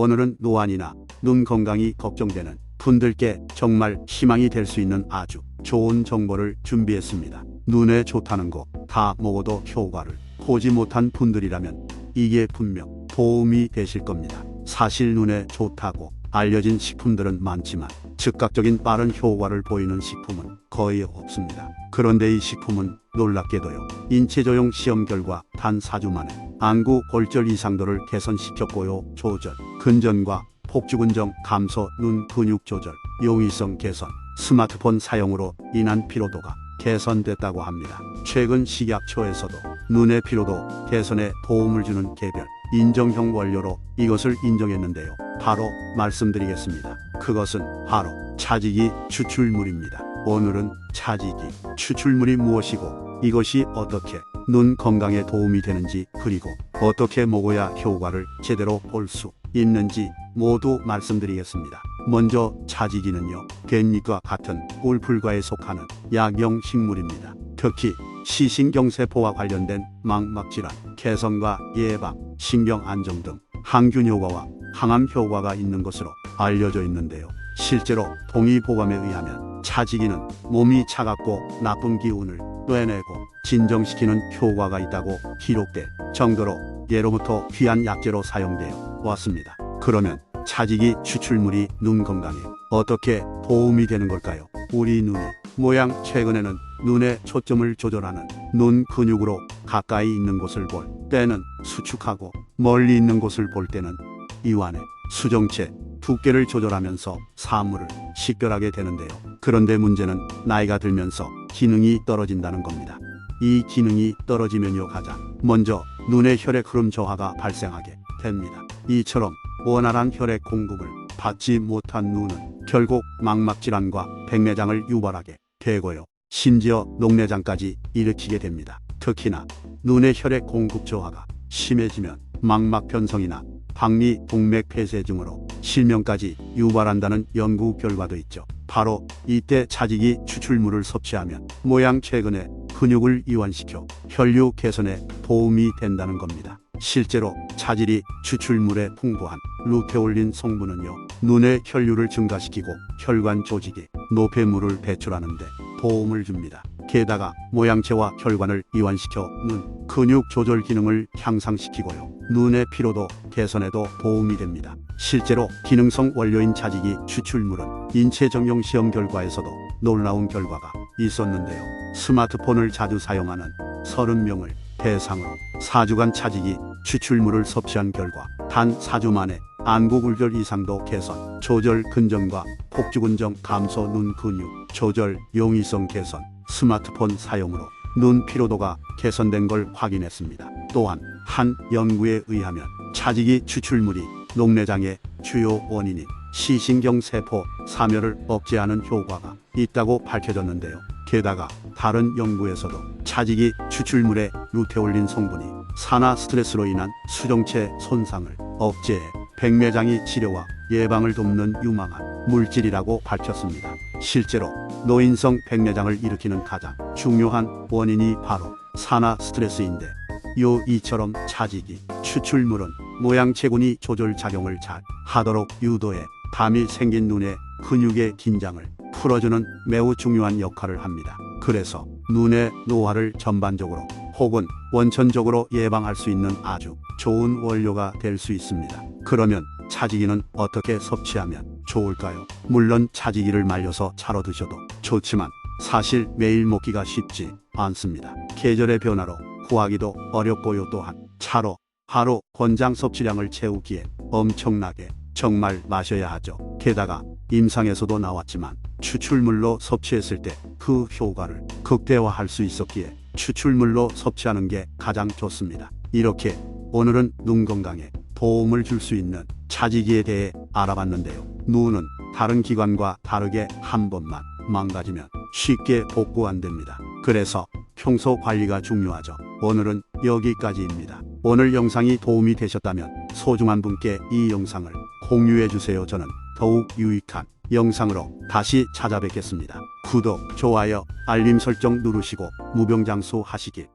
오늘은 노안이나 눈 건강이 걱정되는 분들께 정말 희망이 될 수 있는 아주 좋은 정보를 준비했습니다. 눈에 좋다는 거 다 먹어도 효과를 보지 못한 분들이라면 이게 분명 도움이 되실 겁니다. 사실 눈에 좋다고 알려진 식품들은 많지만 즉각적인 빠른 효과를 보이는 식품은 거의 없습니다. 그런데 이 식품은 놀랍게도요, 인체조형 시험 결과 단 4주 만에 안구 골절 이상도를 개선시켰고요, 조절, 근전과 폭주근정 감소, 눈 근육 조절, 용이성 개선, 스마트폰 사용으로 인한 피로도가 개선됐다고 합니다. 최근 식약처에서도 눈의 피로도 개선에 도움을 주는 개별 인정형 원료로 이것을 인정했는데요. 바로 말씀드리겠습니다. 그것은 바로 차지기 추출물입니다. 오늘은 차지기 추출물이 무엇이고 이것이 어떻게 눈 건강에 도움이 되는지, 그리고 어떻게 먹어야 효과를 제대로 볼 수 있는지 모두 말씀드리겠습니다. 먼저 차지기는요, 갯잎과 같은 꿀풀과에 속하는 약용 식물입니다. 특히 시신경세포와 관련된 망막질환 개선과 예방, 신경 안정 등 항균 효과와 항암 효과가 있는 것으로 알려져 있는데요. 실제로 동의보감에 의하면 차지기는 몸이 차갑고 나쁜 기운을 빼내고 진정시키는 효과가 있다고 기록될 정도로 예로부터 귀한 약재로 사용되어 왔습니다. 그러면 차지기 추출물이 눈 건강에 어떻게 도움이 되는 걸까요? 우리 눈이 모양, 최근에는 눈의 초점을 조절하는 눈 근육으로 가까이 있는 곳을 볼 때는 수축하고 멀리 있는 곳을 볼 때는 이완해 수정체 두께를 조절하면서 사물을 식별하게 되는데요. 그런데 문제는 나이가 들면서 기능이 떨어진다는 겁니다. 이 기능이 떨어지면요, 가장 먼저 눈의 혈액 흐름 저하가 발생하게 됩니다. 이처럼 원활한 혈액 공급을 받지 못한 눈은 결국 망막질환과 백내장을 유발하게 되고요, 심지어 녹내장까지 일으키게 됩니다. 특히나 눈의 혈액 공급 저하가 심해지면 망막 변성이나 박리 동맥 폐쇄증으로 실명까지 유발한다는 연구 결과도 있죠. 바로 이때 차지기 추출물을 섭취하면 모양 최근에 근육을 이완시켜 혈류 개선에 도움이 된다는 겁니다. 실제로 차지기 추출물에 풍부한 루테올린 성분은요, 눈의 혈류를 증가시키고 혈관 조직이 노폐물을 배출하는 데 도움을 줍니다. 게다가 모양체와 혈관을 이완시켜 눈 근육 조절 기능을 향상시키고요, 눈의 피로도 개선에도 도움이 됩니다. 실제로 기능성 원료인 차지기 추출물은 인체정형 시험 결과에서도 놀라운 결과가 있었는데요. 스마트폰을 자주 사용하는 30명을 대상으로 4주간 차지기 추출물을 섭취한 결과 단 4주 만에 안구 골절 이상도 개선, 조절 근정과 폭주근정 감소, 눈 근육 조절, 용이성 개선, 스마트폰 사용으로 눈 피로도가 개선된 걸 확인했습니다. 또한 한 연구에 의하면 차지기 추출물이 녹내장의 주요 원인인 시신경세포 사멸을 억제하는 효과가 있다고 밝혀졌는데요. 게다가 다른 연구에서도 차지기 추출물의 루테올린 성분이 산화 스트레스로 인한 수정체 손상을 억제해 백내장이 치료와 예방을 돕는 유망한 물질이라고 밝혔습니다. 실제로 노인성 백내장을 일으키는 가장 중요한 원인이 바로 산화 스트레스인데, 이처럼 차지기 추출물은 모양체군이 조절 작용을 잘 하도록 유도해 담이 생긴 눈의 근육의 긴장을 풀어주는 매우 중요한 역할을 합니다. 그래서 눈의 노화를 전반적으로 혹은 원천적으로 예방할 수 있는 아주 좋은 원료가 될 수 있습니다. 그러면 차지기는 어떻게 섭취하면 좋을까요? 물론 차지기를 말려서 차로 드셔도 좋지만 사실 매일 먹기가 쉽지 않습니다. 계절의 변화로 구하기도 어렵고요. 또한 차로 하루 권장 섭취량을 채우기엔 엄청나게 정말 마셔야 하죠. 게다가 임상에서도 나왔지만 추출물로 섭취했을 때 그 효과를 극대화할 수 있었기에 추출물로 섭취하는 게 가장 좋습니다. 이렇게 오늘은 눈 건강에 도움을 줄 수 있는 차지기에 대해 알아봤는데요. 눈은 다른 기관과 다르게 한 번만 망가지면 쉽게 복구 안 됩니다. 그래서 평소 관리가 중요하죠. 오늘은 여기까지입니다. 오늘 영상이 도움이 되셨다면 소중한 분께 이 영상을 공유해 주세요. 저는 더욱 유익한 영상으로 다시 찾아뵙겠습니다. 구독, 좋아요, 알림 설정 누르시고 무병장수 하시길